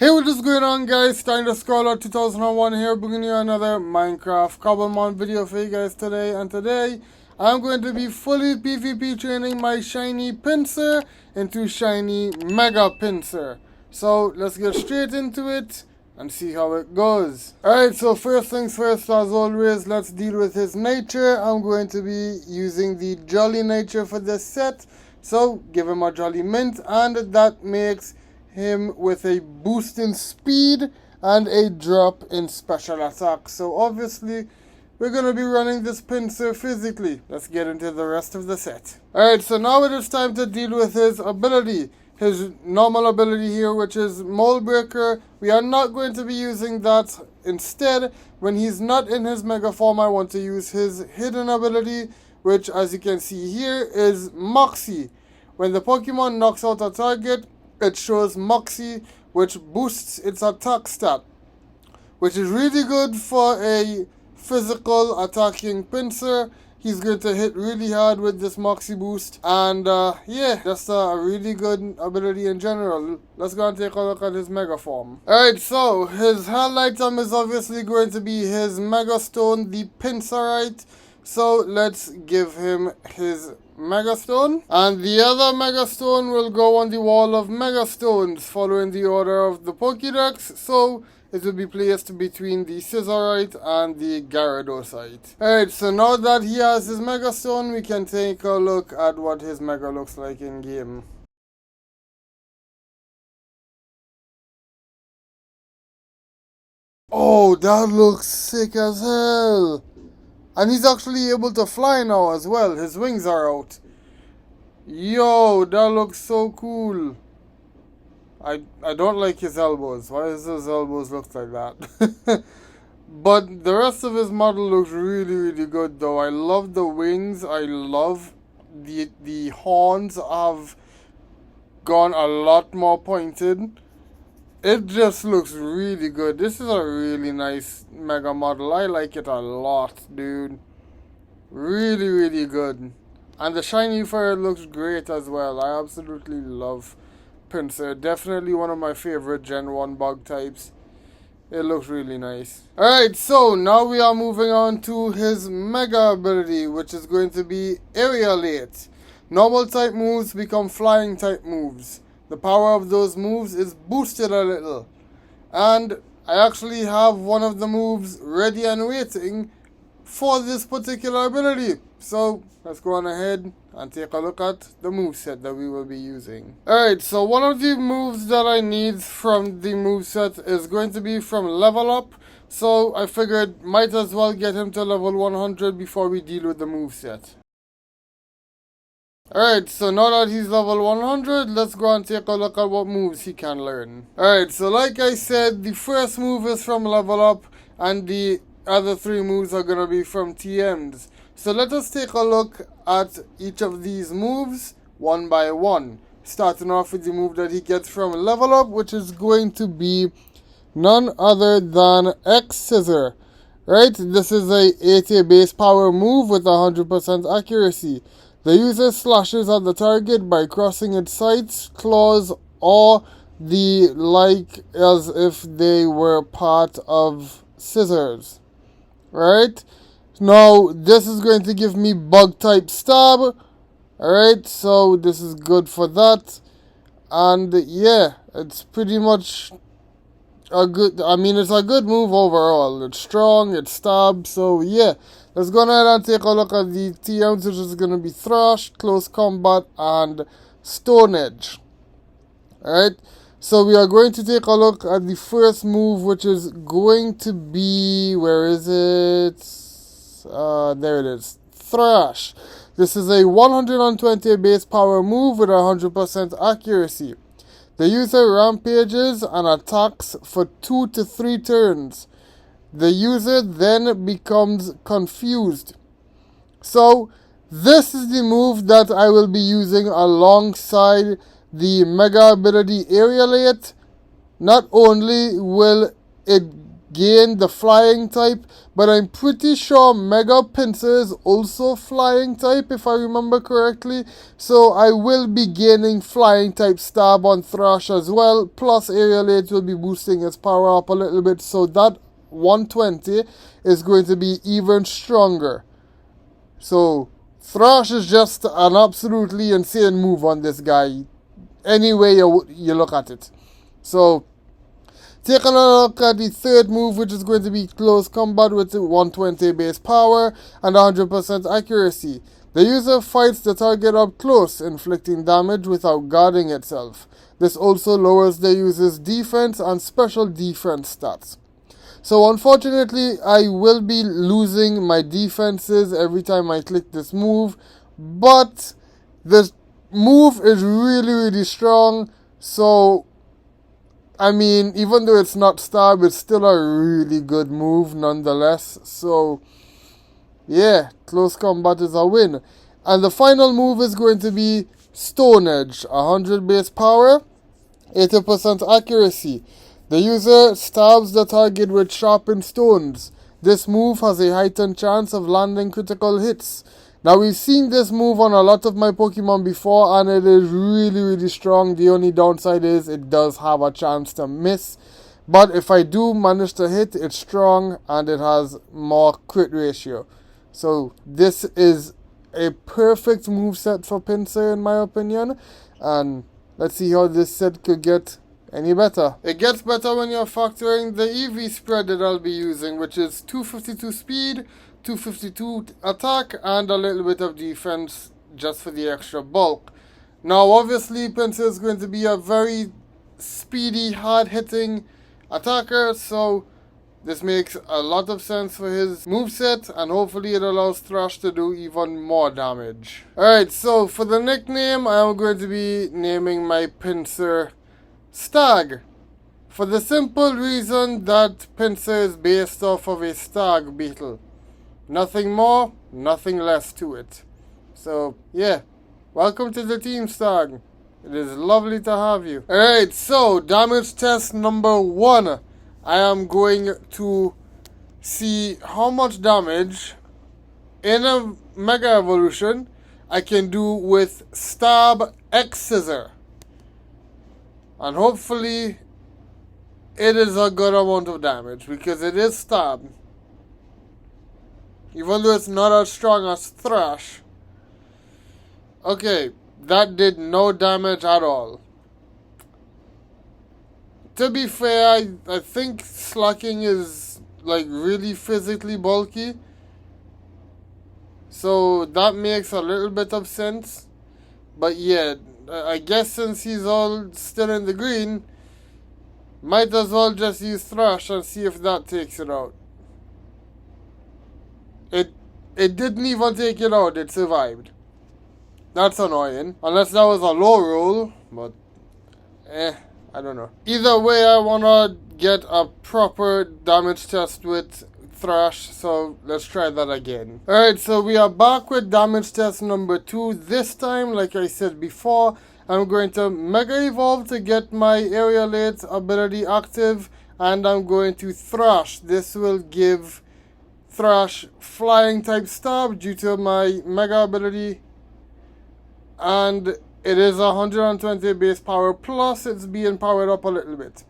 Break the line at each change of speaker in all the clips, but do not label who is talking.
Hey, what is going on, guys? Time to scroll out 2001 here, bringing you another Minecraft Cobblemon video for you guys today. And today, I'm going to be fully PvP training my Shiny Pinsir into Shiny Mega Pinsir. So, let's get straight into it and see how it goes. Alright, so first things first, as always, let's deal with his nature. I'm going to be using the Jolly nature for this set. So, give him a Jolly Mint, and that makes him with a boost in speed and a drop in special attack. So obviously we're going to be running this Pinsir physically. Let's get into the rest of the set. Alright, so now it is time to deal with his ability. His normal ability here, which is Mold Breaker. We are not going to be using that. Instead, when he's not in his Mega form, I want to use his hidden ability, which as you can see here is Moxie. When the Pokemon knocks out a target, it shows Moxie, which boosts its attack stat, which is really good for a physical attacking Pinsir. He's going to hit really hard with this Moxie boost, and yeah, just a really good ability in general. Let's go and take a look at his Mega form. Alright, so his hand item is obviously going to be his Mega Stone, the Pinsirite. So let's give him his Mega Stone, and the other Mega Stone will go on the wall of Mega Stones following the order of the Pokédex, so it will be placed between the Scissorite and the Gyarados. Alright, so now that he has his Mega Stone, we can take a look at what his Mega looks like in game. Oh, that looks sick as hell! And he's actually able to fly now as well. His wings are out. Yo, that looks so cool. I don't like his elbows. Why does his elbows look like that? But the rest of his model looks really, really good though. I love the wings. I love the horns have gone a lot more pointed. It just looks really good. This is a really nice Mega model. I like it a lot, dude. Really, really good. And the shiny fur looks great as well. I absolutely love Pinsir. Definitely one of my favorite Gen 1 bug types. It looks really nice. Alright, so now we are moving on to his Mega ability, which is going to be Aerialate. Normal type moves become flying type moves. The power of those moves is boosted a little. And I actually have one of the moves ready and waiting for this particular ability. So let's go on ahead and take a look at the moveset that we will be using. Alright, so one of the moves that I need from the moveset is going to be from level up. So I figured might as well get him to level 100 before we deal with the moveset. Alright, so now that he's level 100, let's go and take a look at what moves he can learn. Alright, so like I said, the first move is from level up, and the other three moves are going to be from TMs. So let us take a look at each of these moves one by one. Starting off with the move that he gets from level up, which is going to be none other than X-Scissor. Right, this is a 80 base power move with 100% accuracy. The user slashes at the target by crossing its sights, claws, or the like as if they were part of scissors. Right? Now, this is going to give me bug type stab. Alright, so this is good for that. And yeah, it's pretty much a good, it's a good move overall. It's strong, it's stab, so yeah. Let's go ahead and take a look at the TMs, which is going to be Thrash, Close Combat, and Stone Edge. Alright, so we are going to take a look at the first move, which is going to be, where is it? There it is, Thrash. This is a 120 base power move with 100% accuracy. The user rampages and attacks for 2 to 3 turns. The user then becomes confused. So, this is the move that I will be using alongside the Mega ability Aerialate. Not only will it gain the flying type, but I'm pretty sure Mega Pinsir is also flying type if I remember correctly. So I will be gaining flying type stab on Thrash as well, plus Aerial Aid will be boosting his power up a little bit, so that 120 is going to be even stronger. So Thrash is just an absolutely insane move on this guy, any way you look at it. So take another look at the third move, which is going to be close combat with 120 base power and 100% accuracy. The user fights the target up close, inflicting damage without guarding itself. This also lowers the user's defense and special defense stats. So unfortunately, I will be losing my defenses every time I click this move, but this move is really strong. So I mean, even though it's not stab, it's still a really good move nonetheless. So yeah, close combat is a win. And the final move is going to be Stone Edge, 100 base power, 80% accuracy. The user stabs the target with sharpened stones. This move has a heightened chance of landing critical hits. Now, we've seen this move on a lot of my Pokemon before, and it is really strong. The only downside is it does have a chance to miss. But if I do manage to hit, it's strong and it has more crit ratio. So this is a perfect moveset for Pinsir in my opinion. And let's see how this set could get any better. It gets better when you're factoring the EV spread that I'll be using, which is 252 speed, 252 attack, and a little bit of defense just for the extra bulk. Now obviously Pinsir is going to be a very speedy, hard-hitting attacker, so this makes a lot of sense for his moveset, and hopefully it allows Thrash to do even more damage. Alright, so for the nickname, I am going to be naming my Pinsir Stag, for the simple reason that Pinsir is based off of a stag beetle. Nothing more, nothing less to it. So yeah, welcome to the team, Stag. It is lovely to have you. Alright, so damage test number 1. I am going to see how much damage in a Mega Evolution I can do with Stab X Scissor. And hopefully it is a good amount of damage, because it is stab. Even though it's not as strong as Thrash. Okay, that did no damage at all. To be fair, I think Slacking is like really physically bulky. So that makes a little bit of sense. But yeah, I guess since he's all still in the green, might as well just use Thrash and see if that takes it out. It didn't even take it out, it survived. That's annoying. Unless that was a low roll, but I don't know. Either way, I wanna get a proper damage test with Thrash, so let's try that again. Alright, so we are back with damage test number 2. This time, like I said before, I'm going to Mega Evolve to get my Aerial Aid ability active, and I'm going to Thrash. This will give Thrash flying type stab due to my Mega ability, and it is 120 base power, plus it's being powered up a little bit.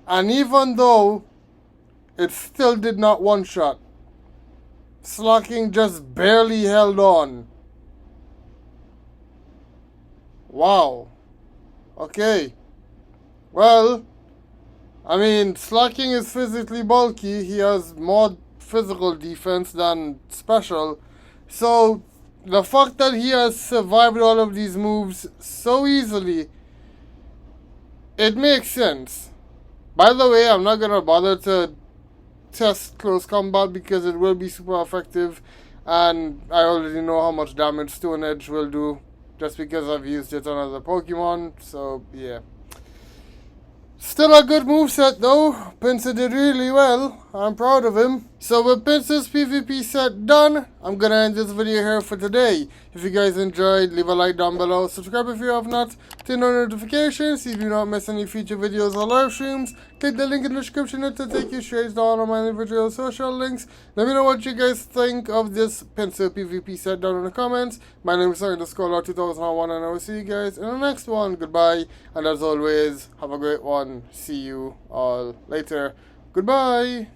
And even though it still did not one-shot, Slacking just barely held on. Wow. Okay. Well, I mean, Slacking is physically bulky. He has more physical defense than special. So the fact that he has survived all of these moves so easily, it makes sense. By the way, I'm not going to bother to test close combat because it will be super effective, and I already know how much damage Stone Edge will do just because I've used it on other Pokemon. So yeah, still a good moveset though. Pinsir did really well. I'm proud of him. So with Pinsir's PvP set done, I'm gonna end this video here for today. If you guys enjoyed, leave a like down below. Subscribe if you have not. Turn on notifications so you do not miss any future videos or live streams. Click the link in the description to take you straight to all of my individual social links. Let me know what you guys think of this Pinsir PvP set down in the comments. My name is STRONG 2001 and I will see you guys in the next one. Goodbye, and as always, have a great one. See you all later. Goodbye.